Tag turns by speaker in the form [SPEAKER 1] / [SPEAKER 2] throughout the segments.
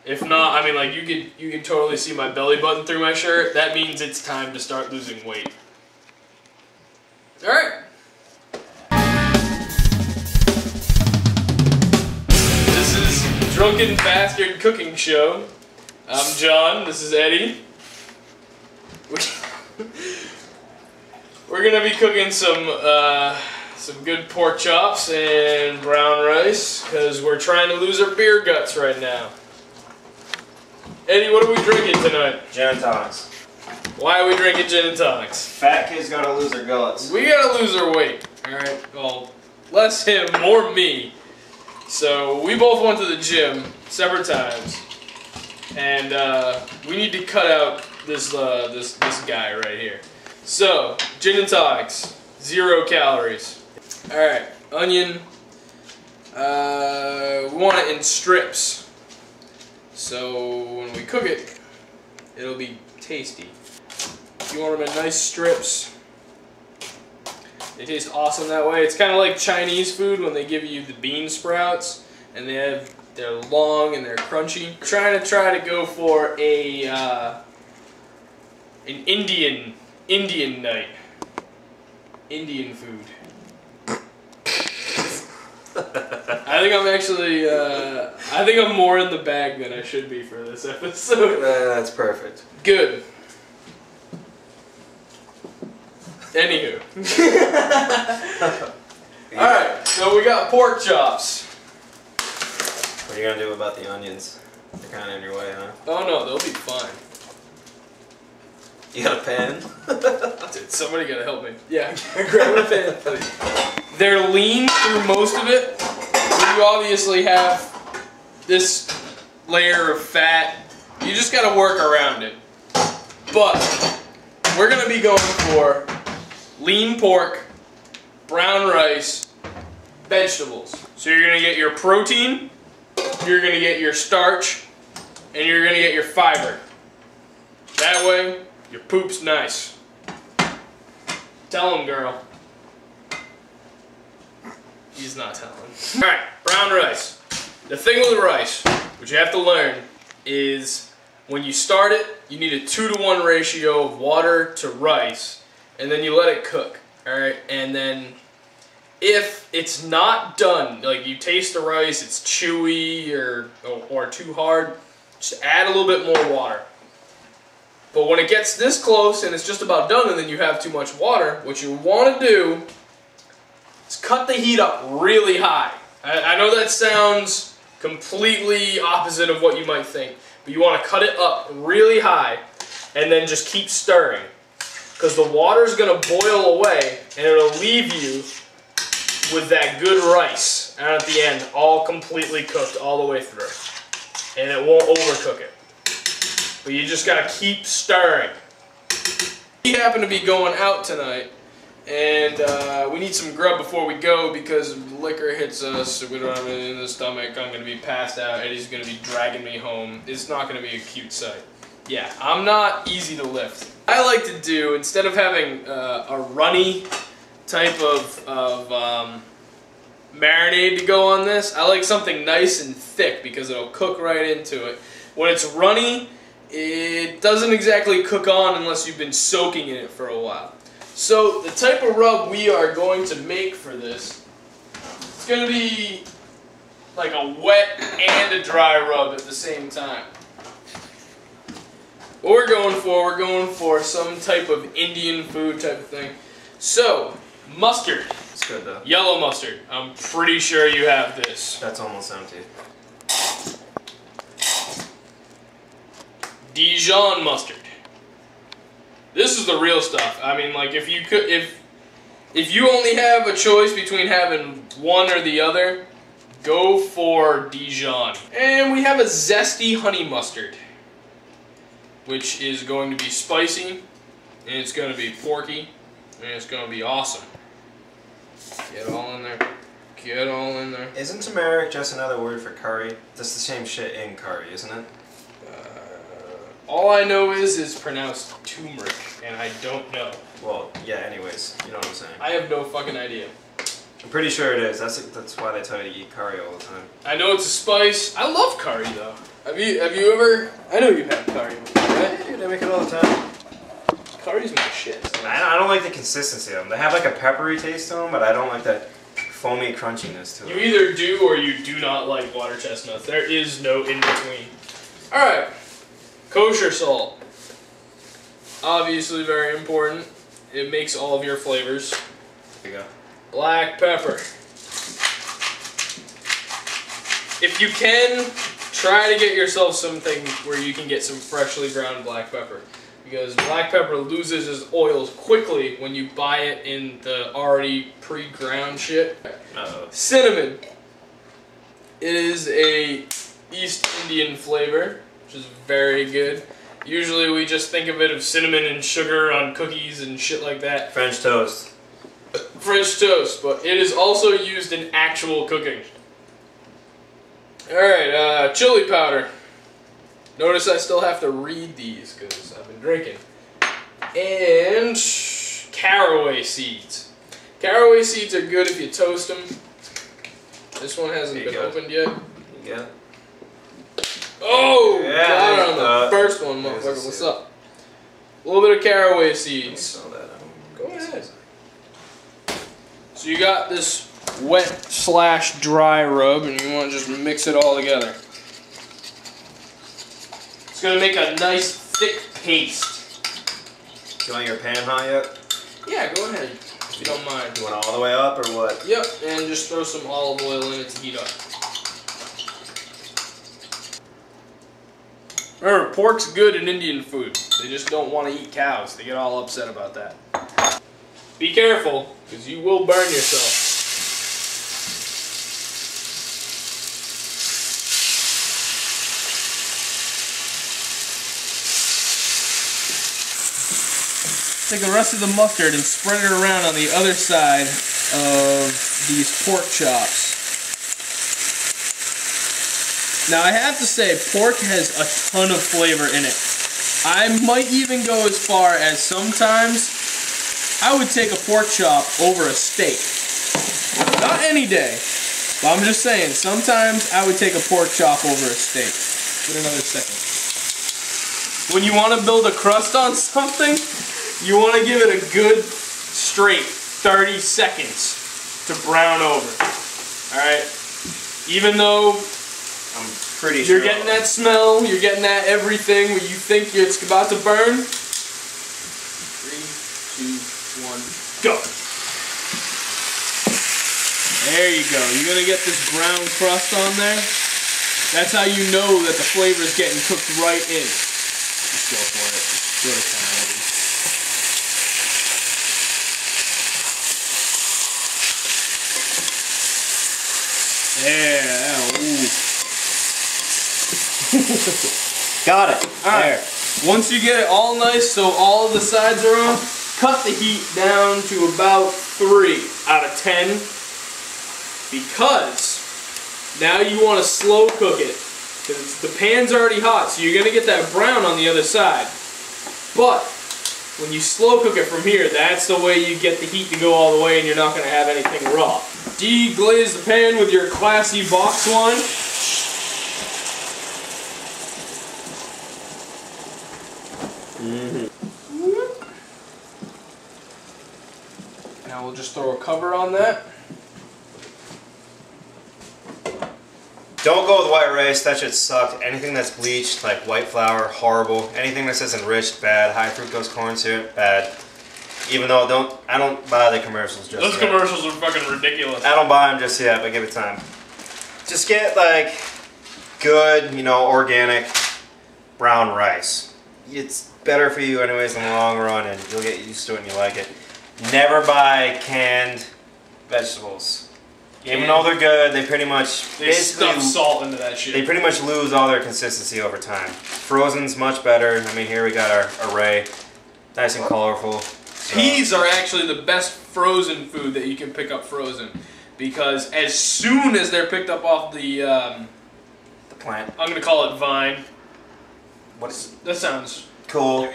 [SPEAKER 1] If not, I mean, like, you can totally see my belly button through my shirt. That means it's time to start losing weight. All right. This is Drunken Bastard Cooking Show. I'm John. This is Eddie. We're gonna be cooking some good pork chops and brown rice because we're trying to lose our beer guts right now. Eddie, what are we drinking tonight?
[SPEAKER 2] Gin and tonics.
[SPEAKER 1] Why are we drinking gin and tonics?
[SPEAKER 2] Fat kids gotta lose their guts.
[SPEAKER 1] We gotta lose our weight. Alright, well, less him, more me. So, we both went to the gym several times. And we need to cut out this guy right here. So, gin and tonics, 0 calories. Alright, onion. We want it in strips. So when we cook it, it'll be tasty. You want them in nice strips. They taste awesome that way. It's kind of like Chinese food when they give you the bean sprouts and they're long and they're crunchy. We're trying to go for a an Indian night. Indian food. I think I'm actually, I think I'm more in the bag than I should be for this episode.
[SPEAKER 2] That's perfect.
[SPEAKER 1] Good. Anywho. Alright, so we got pork chops.
[SPEAKER 2] What are you gonna do about the onions? They're kind of in your way, huh?
[SPEAKER 1] Oh no, they'll be fine.
[SPEAKER 2] You got a pan?
[SPEAKER 1] Dude, somebody gotta help me. Yeah, grab a pan, please. They're lean through most of it. You obviously have this layer of fat. You just gotta work around it. But we're gonna be going for lean pork, brown rice, vegetables. So you're gonna get your protein, you're gonna get your starch, and you're gonna get your fiber. That way, your poop's nice. Tell him, girl. He's not telling. Alright, brown rice. The thing with rice, what you have to learn, is when you start it, you need a 2-to-1 ratio of water to rice, and then you let it cook. Alright, and then if it's not done, like you taste the rice, it's chewy or too hard, just add a little bit more water. But when it gets this close and it's just about done and then you have too much water, what you want to do is cut the heat up really high. I know that sounds completely opposite of what you might think, but you want to cut it up really high and then just keep stirring. Because the water's going to boil away and it'll leave you with that good rice. And at the end, all completely cooked all the way through. And it won't overcook it. But you just gotta keep stirring. We happen to be going out tonight, and we need some grub before we go because liquor hits us, we don't have anything in the stomach, I'm gonna be passed out, Eddie's gonna be dragging me home. It's not gonna be a cute sight. Yeah, I'm not easy to lift. I like to do, instead of having a runny type of marinade to go on this, I like something nice and thick because it'll cook right into it. When it's runny, it doesn't exactly cook on unless you've been soaking in it for a while. So the type of rub we are going to make for this, it's going to be like a wet and a dry rub at the same time. What we're going for some type of Indian food type of thing. So, mustard.
[SPEAKER 2] It's good though.
[SPEAKER 1] Yellow mustard. I'm pretty sure you have this.
[SPEAKER 2] That's almost empty.
[SPEAKER 1] Dijon mustard. This is the real stuff. I mean, like if you only have a choice between having one or the other, go for Dijon. And we have a zesty honey mustard, which is going to be spicy, and it's going to be porky, and it's going to be awesome. Get all in there. Get all in there.
[SPEAKER 2] Isn't turmeric just another word for curry? That's the same shit in curry, isn't it?
[SPEAKER 1] All I know is it's pronounced turmeric, and I don't know.
[SPEAKER 2] Well, yeah, anyways, you know what I'm saying.
[SPEAKER 1] I have no fucking idea.
[SPEAKER 2] I'm pretty sure it is. That's why they tell you to eat curry all the time.
[SPEAKER 1] I know it's a spice. I love curry, though. Have you ever? I know you've had curry before, right?
[SPEAKER 2] Yeah, dude, I make it all the time.
[SPEAKER 1] Curry's my shit.
[SPEAKER 2] I don't like the consistency of them. They have like a peppery taste to them, but I don't like that foamy crunchiness to them.
[SPEAKER 1] You either do or you do not like water chestnuts. There is no in between. Alright. Kosher salt. Obviously very important. It makes all of your flavors.
[SPEAKER 2] There you go.
[SPEAKER 1] Black pepper. If you can, try to get yourself something where you can get some freshly ground black pepper. Because black pepper loses its oils quickly when you buy it in the already pre-ground shit.
[SPEAKER 2] Uh-oh.
[SPEAKER 1] Cinnamon is a East Indian flavor, which is very good. Usually we just think of it of cinnamon and sugar on cookies and shit like that.
[SPEAKER 2] French toast.
[SPEAKER 1] French toast, but it is also used in actual cooking. Alright, chili powder. Notice I still have to read these because I've been drinking. And caraway seeds. Caraway seeds are good if you toast them. This one hasn't been opened yet.
[SPEAKER 2] Yeah.
[SPEAKER 1] Oh!
[SPEAKER 2] Yeah,
[SPEAKER 1] got it on the first one, motherfucker. What's up? A little bit of caraway seeds. Go ahead. So you got this wet/dry rub, and you want to just mix it all together. It's going to make a nice thick paste.
[SPEAKER 2] Do you want your pan hot yet?
[SPEAKER 1] Yeah, go ahead, if you don't mind.
[SPEAKER 2] You want it all the way up or what?
[SPEAKER 1] Yep, and just throw some olive oil in it to heat up. Remember, pork's good in Indian food. They just don't want to eat cows. They get all upset about that. Be careful, because you will burn yourself. Take the rest of the mustard and spread it around on the other side of these pork chops. Now I have to say, pork has a ton of flavor in it. I might even go as far as sometimes I would take a pork chop over a steak. Not any day, but I'm just saying, sometimes I would take a pork chop over a steak. Wait another second. When you want to build a crust on something, you want to give it a good, straight 30 seconds to brown over. Alright? Even though
[SPEAKER 2] I'm pretty sure
[SPEAKER 1] you're getting that smell, you're getting that everything when you think it's about to burn. 3, 2, 1, go! There you go. You're going to get this brown crust on there. That's how you know that the flavor is getting cooked right in. Just go for it. Go to town. Yeah, ooh.
[SPEAKER 2] Got it.
[SPEAKER 1] Alright. Once you get it all nice, so all of the sides are on, cut the heat down to about 3 out of 10. Because now you want to slow cook it. Because the pan's already hot, so you're going to get that brown on the other side. But when you slow cook it from here, that's the way you get the heat to go all the way and you're not going to have anything raw. Deglaze the pan with your classy box wine. Now we'll just throw a cover on that.
[SPEAKER 2] Don't go with white rice, that shit sucked. Anything that's bleached, like white flour, horrible. Anything that says enriched, bad. High fructose corn syrup, bad. Even though I don't buy the commercials just
[SPEAKER 1] Those
[SPEAKER 2] yet.
[SPEAKER 1] commercials are fucking ridiculous.
[SPEAKER 2] I don't buy them just yet, but give it time. Just get like good, you know, organic brown rice. It's better for you anyways in the long run, and you'll get used to it and you like it. Never buy canned vegetables. Even though they're good, they pretty much
[SPEAKER 1] They stuff salt into that shit.
[SPEAKER 2] They pretty much lose all their consistency over time. Frozen's much better. I mean, here we got our array, nice and colorful.
[SPEAKER 1] Peas are actually the best frozen food that you can pick up frozen, because as soon as they're picked up off the
[SPEAKER 2] plant,
[SPEAKER 1] I'm gonna call it vine. That sounds
[SPEAKER 2] cool.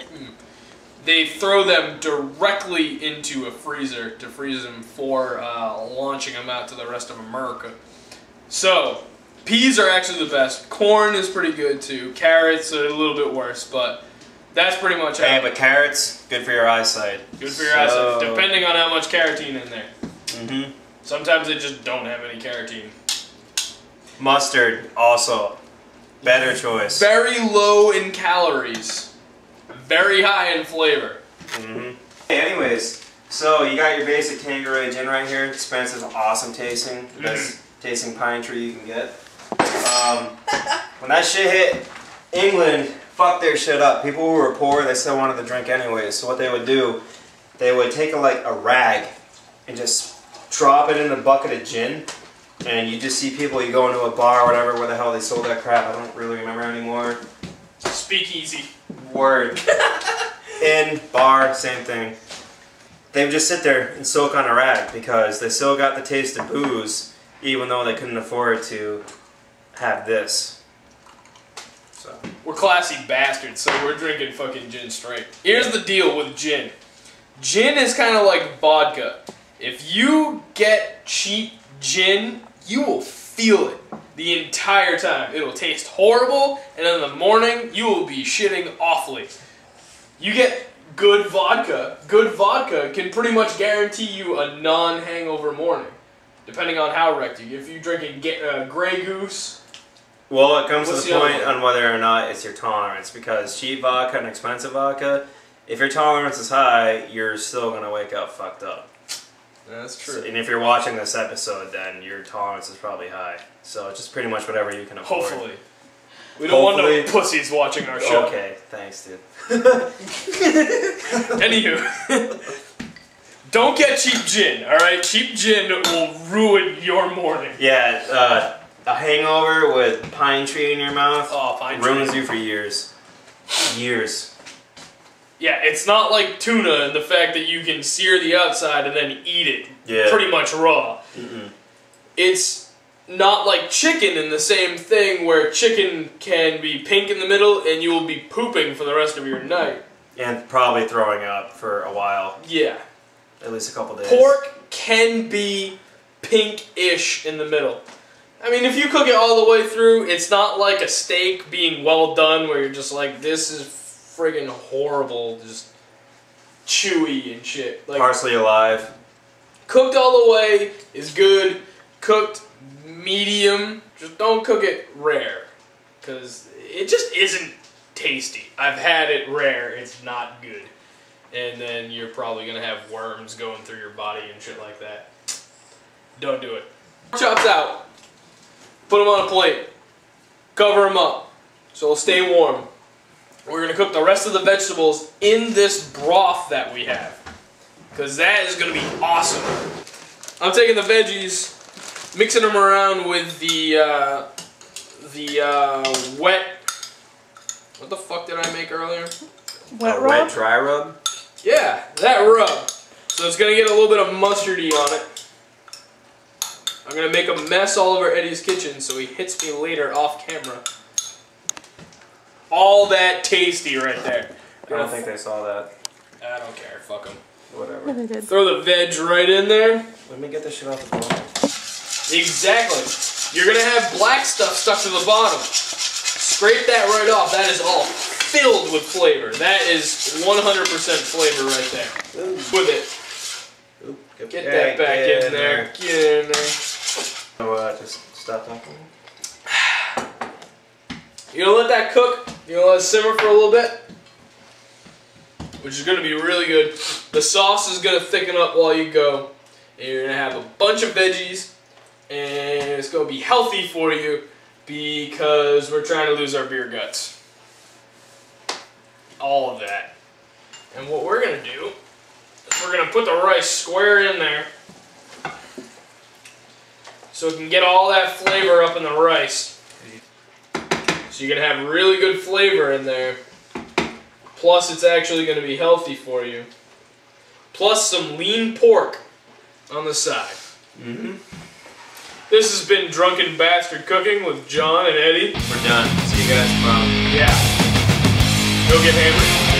[SPEAKER 1] They throw them directly into a freezer to freeze them for launching them out to the rest of America. So, Peas are actually the best. Corn is pretty good too. Carrots are a little bit worse, but that's pretty much
[SPEAKER 2] Hey, but carrots, good for your eyesight.
[SPEAKER 1] Good for your eyesight, depending on how much carotene in there.
[SPEAKER 2] Mm-hmm.
[SPEAKER 1] Sometimes they just don't have any carotene.
[SPEAKER 2] Mustard, also. Better choice.
[SPEAKER 1] Very low in calories. Very high in flavor.
[SPEAKER 2] Mm-hmm. Hey, anyways, so you got your basic Tanqueray gin right here. Expensive, awesome tasting. Best tasting pine tree you can get. When that shit hit England, fuck their shit up. People who were poor, they still wanted to drink anyways. So what they would do, they would take a rag and just drop it in a bucket of gin. And you just see people, you go into a bar or whatever, where the hell they sold that crap, I don't really remember anymore.
[SPEAKER 1] Speakeasy.
[SPEAKER 2] Word. In, bar, same thing. They would just sit there and soak on a rag because they still got the taste of booze, even though they couldn't afford to have this. So
[SPEAKER 1] We're classy bastards, so we're drinking fucking gin straight. Here's the deal with gin. Gin is kind of like vodka. If you get cheap gin, you will feel it the entire time. It'll taste horrible, and in the morning, you will be shitting awfully. You get good vodka can pretty much guarantee you a non-hangover morning, depending on how wrecked you get. If you're drinking Grey Goose...
[SPEAKER 2] Well, it comes to the point on whether or not it's your tolerance, because cheap vodka and expensive vodka, if your tolerance is high, you're still going to wake up fucked up.
[SPEAKER 1] That's true.
[SPEAKER 2] So, and if you're watching this episode, then your tolerance is probably high. So it's just pretty much whatever you can afford.
[SPEAKER 1] Hopefully. We don't want no pussies watching our show.
[SPEAKER 2] Okay, thanks, dude.
[SPEAKER 1] Anywho, don't get cheap gin, alright? Cheap gin will ruin your morning.
[SPEAKER 2] Yeah, a hangover with pine tree in your mouth ruins you for years. Years.
[SPEAKER 1] Yeah, it's not like tuna and the fact that you can sear the outside and then eat it pretty much raw. It's not like chicken in the same thing where chicken can be pink in the middle and you will be pooping for the rest of your night.
[SPEAKER 2] And probably throwing up for a while.
[SPEAKER 1] Yeah.
[SPEAKER 2] At least a couple days.
[SPEAKER 1] Pork can be pink-ish in the middle. I mean, if you cook it all the way through, it's not like a steak being well done where you're just like, this is friggin' horrible, just chewy and shit. Like,
[SPEAKER 2] parsley alive.
[SPEAKER 1] Cooked all the way is good. Cooked medium, just don't cook it rare, because it just isn't tasty. I've had it rare, it's not good. And then you're probably gonna have worms going through your body and shit like that. Don't do it. Chops out. Put them on a plate. Cover them up so it'll stay warm. We're going to cook the rest of the vegetables in this broth that we have, because that is going to be awesome. I'm taking the veggies, mixing them around with the wet... What the fuck did I make earlier?
[SPEAKER 2] Wet rub? Wet dry rub?
[SPEAKER 1] Yeah, that rub. So it's going to get a little bit of mustardy on it. I'm going to make a mess all over Eddie's kitchen so he hits me later off camera. All that tasty right there.
[SPEAKER 2] I don't think they saw that.
[SPEAKER 1] I don't care. Fuck them.
[SPEAKER 2] Whatever.
[SPEAKER 3] Yeah, they did.
[SPEAKER 1] Throw the veg right in there.
[SPEAKER 2] Let me get this shit off the bottom.
[SPEAKER 1] Exactly. You're going to have black stuff stuck to the bottom. Scrape that right off. That is all filled with flavor. That is 100% flavor right there.
[SPEAKER 2] Ooh.
[SPEAKER 1] With it.
[SPEAKER 2] Ooh,
[SPEAKER 1] get that back in there. Get in there.
[SPEAKER 2] So, just stop talking.
[SPEAKER 1] You're going to let that cook. You're going to let it simmer for a little bit, which is going to be really good. The sauce is going to thicken up while you go. And you're going to have a bunch of veggies, and it's going to be healthy for you because we're trying to lose our beer guts. All of that. And what we're going to do is we're going to put the rice square in there so it can get all that flavor up in the rice. So you're going to have really good flavor in there. Plus it's actually going to be healthy for you. Plus some lean pork on the side. This has been Drunken Bastard Cooking with John and Eddie.
[SPEAKER 2] We're done. See you guys tomorrow.
[SPEAKER 1] Yeah. Go get hammered.